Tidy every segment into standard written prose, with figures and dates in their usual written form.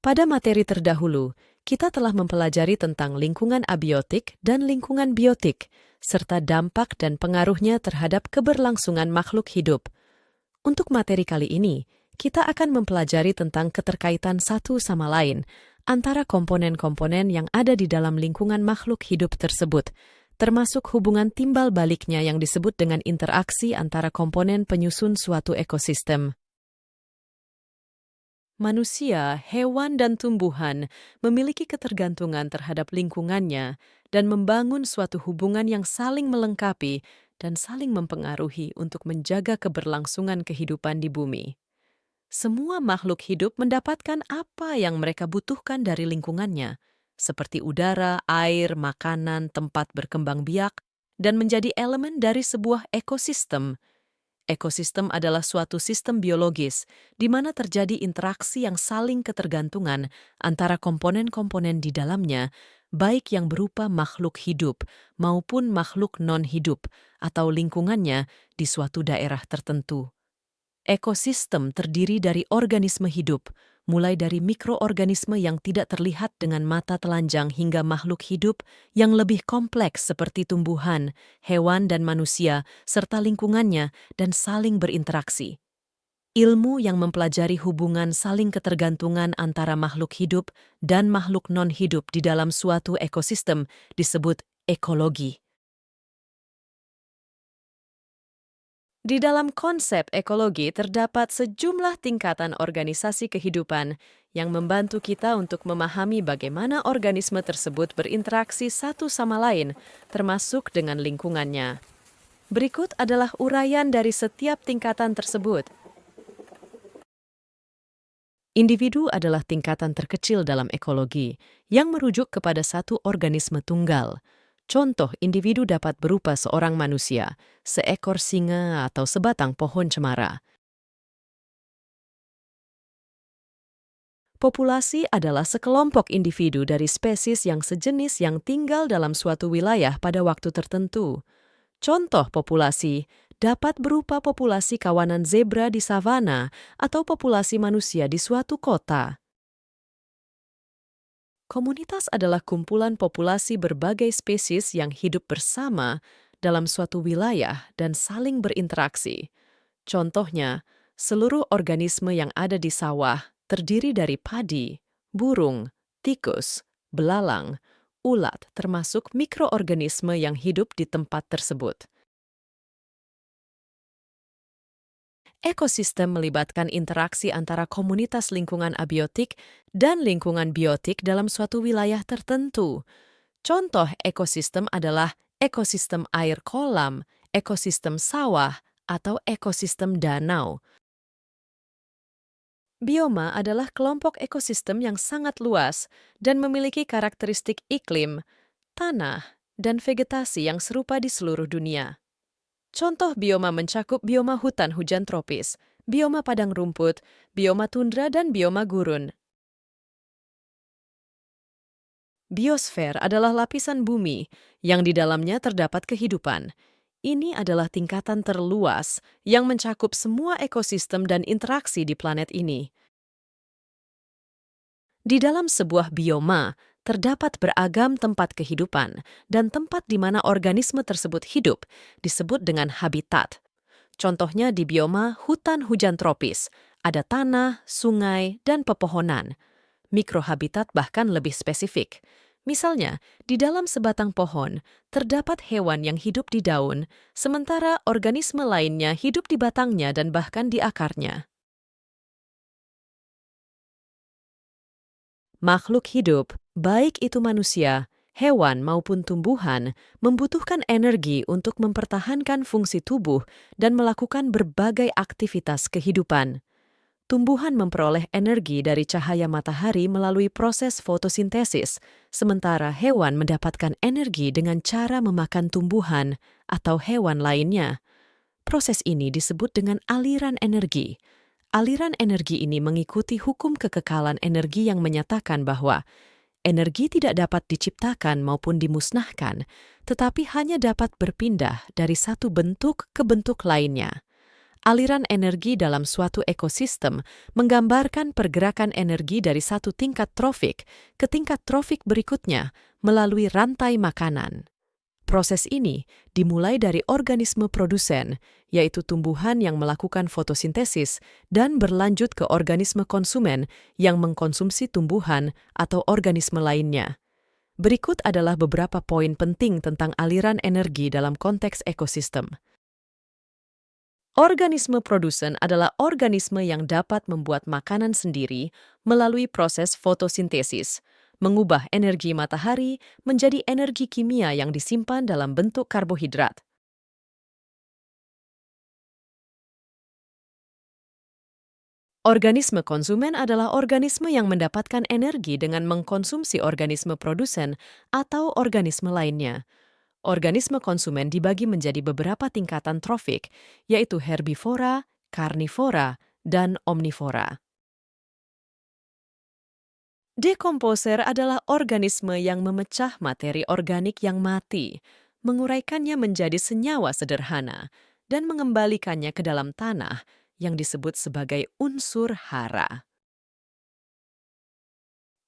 Pada materi terdahulu, kita telah mempelajari tentang lingkungan abiotik dan lingkungan biotik, serta dampak dan pengaruhnya terhadap keberlangsungan makhluk hidup. Untuk materi kali ini, kita akan mempelajari tentang keterkaitan satu sama lain antara komponen-komponen yang ada di dalam lingkungan makhluk hidup tersebut, termasuk hubungan timbal baliknya yang disebut dengan interaksi antara komponen penyusun suatu ekosistem. Manusia, hewan, dan tumbuhan memiliki ketergantungan terhadap lingkungannya dan membangun suatu hubungan yang saling melengkapi dan saling mempengaruhi untuk menjaga keberlangsungan kehidupan di bumi. Semua makhluk hidup mendapatkan apa yang mereka butuhkan dari lingkungannya, seperti udara, air, makanan, tempat berkembang biak, dan menjadi elemen dari sebuah ekosistem. Ekosistem adalah suatu sistem biologis di mana terjadi interaksi yang saling ketergantungan antara komponen-komponen di dalamnya, baik yang berupa makhluk hidup maupun makhluk non-hidup atau lingkungannya di suatu daerah tertentu. Ekosistem terdiri dari organisme hidup, mulai dari mikroorganisme yang tidak terlihat dengan mata telanjang hingga makhluk hidup yang lebih kompleks seperti tumbuhan, hewan, dan manusia, serta lingkungannya dan saling berinteraksi. Ilmu yang mempelajari hubungan saling ketergantungan antara makhluk hidup dan makhluk non-hidup di dalam suatu ekosistem disebut ekologi. Di dalam konsep ekologi terdapat sejumlah tingkatan organisasi kehidupan yang membantu kita untuk memahami bagaimana organisme tersebut berinteraksi satu sama lain, termasuk dengan lingkungannya. Berikut adalah uraian dari setiap tingkatan tersebut. Individu adalah tingkatan terkecil dalam ekologi yang merujuk kepada satu organisme tunggal. Contoh individu dapat berupa seorang manusia, seekor singa, atau sebatang pohon cemara. Populasi adalah sekelompok individu dari spesies yang sejenis yang tinggal dalam suatu wilayah pada waktu tertentu. Contoh populasi dapat berupa populasi kawanan zebra di savana atau populasi manusia di suatu kota. Komunitas adalah kumpulan populasi berbagai spesies yang hidup bersama dalam suatu wilayah dan saling berinteraksi. Contohnya, seluruh organisme yang ada di sawah terdiri dari padi, burung, tikus, belalang, ulat, termasuk mikroorganisme yang hidup di tempat tersebut. Ekosistem melibatkan interaksi antara komunitas lingkungan abiotik dan lingkungan biotik dalam suatu wilayah tertentu. Contoh ekosistem adalah ekosistem air kolam, ekosistem sawah, atau ekosistem danau. Bioma adalah kelompok ekosistem yang sangat luas dan memiliki karakteristik iklim, tanah, dan vegetasi yang serupa di seluruh dunia. Contoh bioma mencakup bioma hutan hujan tropis, bioma padang rumput, bioma tundra, dan bioma gurun. Biosfer adalah lapisan bumi yang di dalamnya terdapat kehidupan. Ini adalah tingkatan terluas yang mencakup semua ekosistem dan interaksi di planet ini. Di dalam sebuah bioma, terdapat beragam tempat kehidupan, dan tempat di mana organisme tersebut hidup disebut dengan habitat. Contohnya di bioma hutan hujan tropis, ada tanah, sungai, dan pepohonan. Mikrohabitat bahkan lebih spesifik. Misalnya, di dalam sebatang pohon, terdapat hewan yang hidup di daun, sementara organisme lainnya hidup di batangnya dan bahkan di akarnya. Makhluk hidup, baik itu manusia, hewan maupun tumbuhan, membutuhkan energi untuk mempertahankan fungsi tubuh dan melakukan berbagai aktivitas kehidupan. Tumbuhan memperoleh energi dari cahaya matahari melalui proses fotosintesis, sementara hewan mendapatkan energi dengan cara memakan tumbuhan atau hewan lainnya. Proses ini disebut dengan aliran energi. Aliran energi ini mengikuti hukum kekekalan energi yang menyatakan bahwa energi tidak dapat diciptakan maupun dimusnahkan, tetapi hanya dapat berpindah dari satu bentuk ke bentuk lainnya. Aliran energi dalam suatu ekosistem menggambarkan pergerakan energi dari satu tingkat trofik ke tingkat trofik berikutnya melalui rantai makanan. Proses ini dimulai dari organisme produsen, yaitu tumbuhan yang melakukan fotosintesis, dan berlanjut ke organisme konsumen yang mengkonsumsi tumbuhan atau organisme lainnya. Berikut adalah beberapa poin penting tentang aliran energi dalam konteks ekosistem. Organisme produsen adalah organisme yang dapat membuat makanan sendiri melalui proses fotosintesis, mengubah energi matahari menjadi energi kimia yang disimpan dalam bentuk karbohidrat. Organisme konsumen adalah organisme yang mendapatkan energi dengan mengkonsumsi organisme produsen atau organisme lainnya. Organisme konsumen dibagi menjadi beberapa tingkatan trofik, yaitu herbivora, karnivora, dan omnivora. Dekomposer adalah organisme yang memecah materi organik yang mati, menguraikannya menjadi senyawa sederhana, dan mengembalikannya ke dalam tanah yang disebut sebagai unsur hara.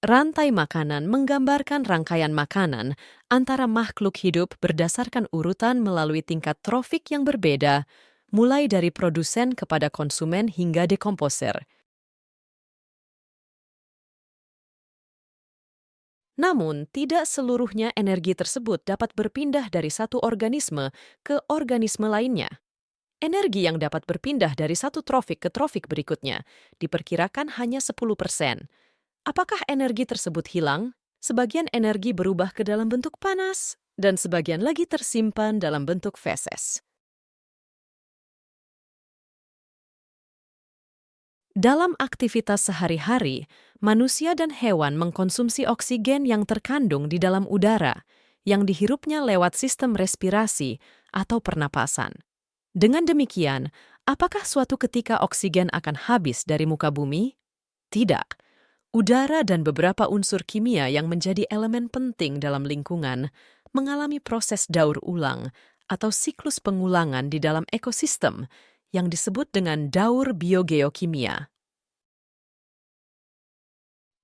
Rantai makanan menggambarkan rangkaian makanan antara makhluk hidup berdasarkan urutan melalui tingkat trofik yang berbeda, mulai dari produsen kepada konsumen hingga dekomposer. Namun, tidak seluruhnya energi tersebut dapat berpindah dari satu organisme ke organisme lainnya. Energi yang dapat berpindah dari satu trofik ke trofik berikutnya diperkirakan hanya 10%. Apakah energi tersebut hilang? Sebagian energi berubah ke dalam bentuk panas, dan sebagian lagi tersimpan dalam bentuk feses. Dalam aktivitas sehari-hari, manusia dan hewan mengkonsumsi oksigen yang terkandung di dalam udara, yang dihirupnya lewat sistem respirasi atau pernapasan. Dengan demikian, apakah suatu ketika oksigen akan habis dari muka bumi? Tidak. Udara dan beberapa unsur kimia yang menjadi elemen penting dalam lingkungan mengalami proses daur ulang atau siklus pengulangan di dalam ekosistem yang disebut dengan daur biogeokimia.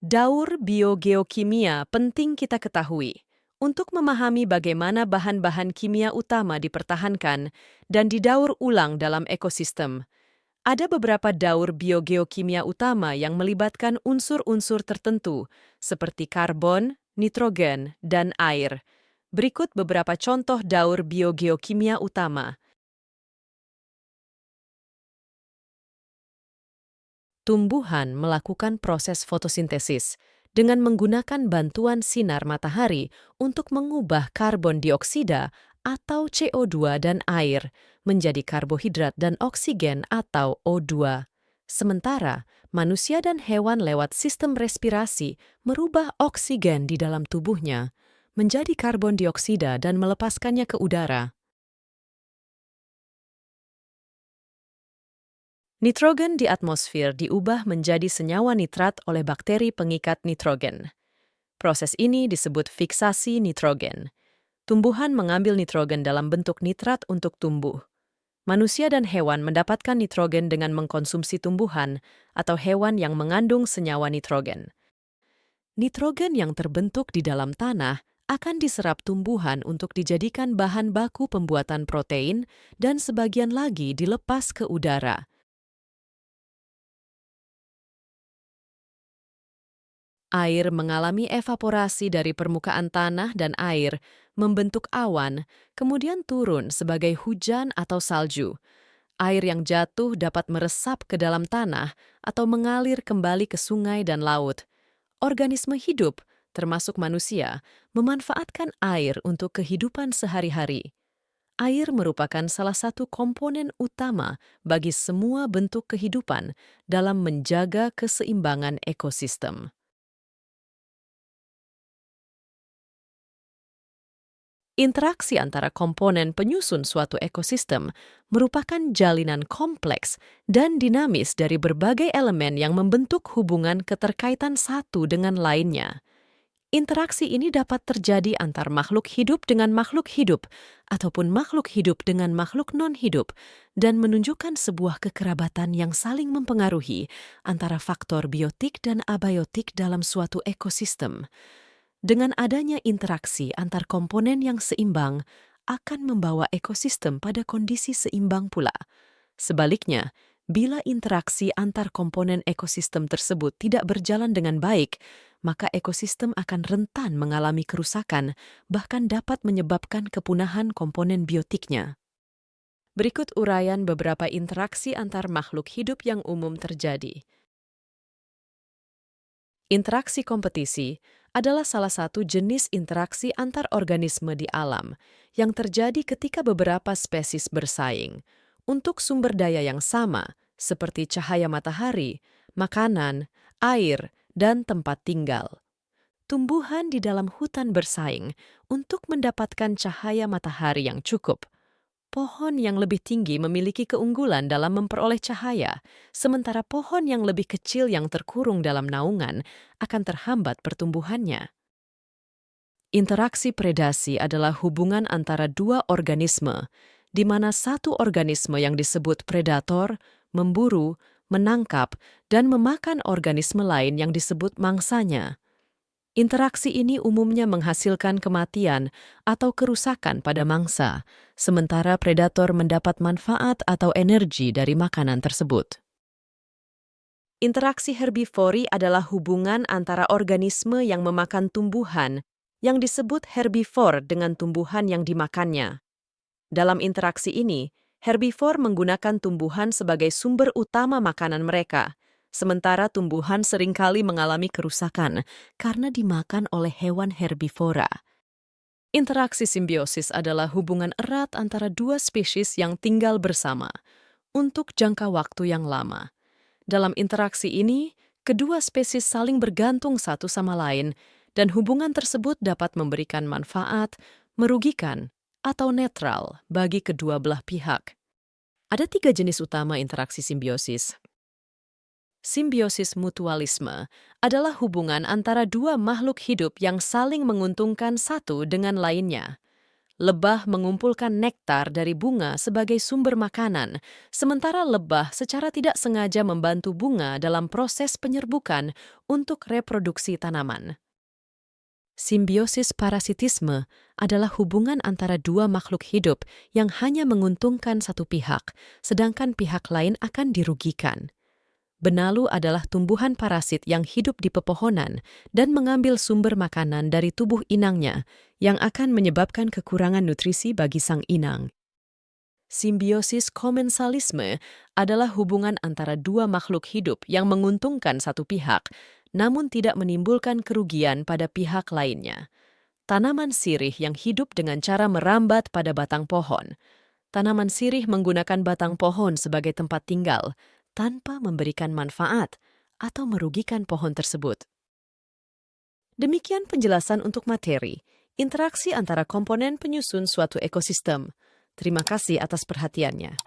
Daur biogeokimia penting kita ketahui untuk memahami bagaimana bahan-bahan kimia utama dipertahankan dan didaur ulang dalam ekosistem. Ada beberapa daur biogeokimia utama yang melibatkan unsur-unsur tertentu, seperti karbon, nitrogen, dan air. Berikut beberapa contoh daur biogeokimia utama. Tumbuhan melakukan proses fotosintesis dengan menggunakan bantuan sinar matahari untuk mengubah karbon dioksida atau CO2 dan air menjadi karbohidrat dan oksigen atau O2. Sementara, manusia dan hewan lewat sistem respirasi merubah oksigen di dalam tubuhnya menjadi karbon dioksida dan melepaskannya ke udara. Nitrogen di atmosfer diubah menjadi senyawa nitrat oleh bakteri pengikat nitrogen. Proses ini disebut fiksasi nitrogen. Tumbuhan mengambil nitrogen dalam bentuk nitrat untuk tumbuh. Manusia dan hewan mendapatkan nitrogen dengan mengkonsumsi tumbuhan atau hewan yang mengandung senyawa nitrogen. Nitrogen yang terbentuk di dalam tanah akan diserap tumbuhan untuk dijadikan bahan baku pembuatan protein dan sebagian lagi dilepas ke udara. Air mengalami evaporasi dari permukaan tanah dan air, membentuk awan, kemudian turun sebagai hujan atau salju. Air yang jatuh dapat meresap ke dalam tanah atau mengalir kembali ke sungai dan laut. Organisme hidup, termasuk manusia, memanfaatkan air untuk kehidupan sehari-hari. Air merupakan salah satu komponen utama bagi semua bentuk kehidupan dalam menjaga keseimbangan ekosistem. Interaksi antara komponen penyusun suatu ekosistem merupakan jalinan kompleks dan dinamis dari berbagai elemen yang membentuk hubungan keterkaitan satu dengan lainnya. Interaksi ini dapat terjadi antar makhluk hidup dengan makhluk hidup, ataupun makhluk hidup dengan makhluk non-hidup, dan menunjukkan sebuah kekerabatan yang saling mempengaruhi antara faktor biotik dan abiotik dalam suatu ekosistem. Dengan adanya interaksi antar komponen yang seimbang, akan membawa ekosistem pada kondisi seimbang pula. Sebaliknya, bila interaksi antar komponen ekosistem tersebut tidak berjalan dengan baik, maka ekosistem akan rentan mengalami kerusakan, bahkan dapat menyebabkan kepunahan komponen biotiknya. Berikut uraian beberapa interaksi antar makhluk hidup yang umum terjadi. Interaksi kompetisi adalah salah satu jenis interaksi antar organisme di alam yang terjadi ketika beberapa spesies bersaing untuk sumber daya yang sama, seperti cahaya matahari, makanan, air, dan tempat tinggal. Tumbuhan di dalam hutan bersaing untuk mendapatkan cahaya matahari yang cukup. Pohon yang lebih tinggi memiliki keunggulan dalam memperoleh cahaya, sementara pohon yang lebih kecil yang terkurung dalam naungan akan terhambat pertumbuhannya. Interaksi predasi adalah hubungan antara dua organisme, di mana satu organisme yang disebut predator memburu, menangkap, dan memakan organisme lain yang disebut mangsanya. Interaksi ini umumnya menghasilkan kematian atau kerusakan pada mangsa, sementara predator mendapat manfaat atau energi dari makanan tersebut. Interaksi herbivori adalah hubungan antara organisme yang memakan tumbuhan yang disebut herbivor dengan tumbuhan yang dimakannya. Dalam interaksi ini, herbivor menggunakan tumbuhan sebagai sumber utama makanan mereka, sementara tumbuhan seringkali mengalami kerusakan karena dimakan oleh hewan herbivora. Interaksi simbiosis adalah hubungan erat antara dua spesies yang tinggal bersama untuk jangka waktu yang lama. Dalam interaksi ini, kedua spesies saling bergantung satu sama lain, dan hubungan tersebut dapat memberikan manfaat, merugikan, atau netral bagi kedua belah pihak. Ada 3 jenis utama interaksi simbiosis. Simbiosis mutualisme adalah hubungan antara dua makhluk hidup yang saling menguntungkan satu dengan lainnya. Lebah mengumpulkan nektar dari bunga sebagai sumber makanan, sementara lebah secara tidak sengaja membantu bunga dalam proses penyerbukan untuk reproduksi tanaman. Simbiosis parasitisme adalah hubungan antara dua makhluk hidup yang hanya menguntungkan satu pihak, sedangkan pihak lain akan dirugikan. Benalu adalah tumbuhan parasit yang hidup di pepohonan dan mengambil sumber makanan dari tubuh inangnya yang akan menyebabkan kekurangan nutrisi bagi sang inang. Simbiosis komensalisme adalah hubungan antara dua makhluk hidup yang menguntungkan satu pihak, namun tidak menimbulkan kerugian pada pihak lainnya. Tanaman sirih yang hidup dengan cara merambat pada batang pohon. Tanaman sirih menggunakan batang pohon sebagai tempat tinggal, tanpa memberikan manfaat atau merugikan pohon tersebut. Demikian penjelasan untuk materi, interaksi antara komponen penyusun suatu ekosistem. Terima kasih atas perhatiannya.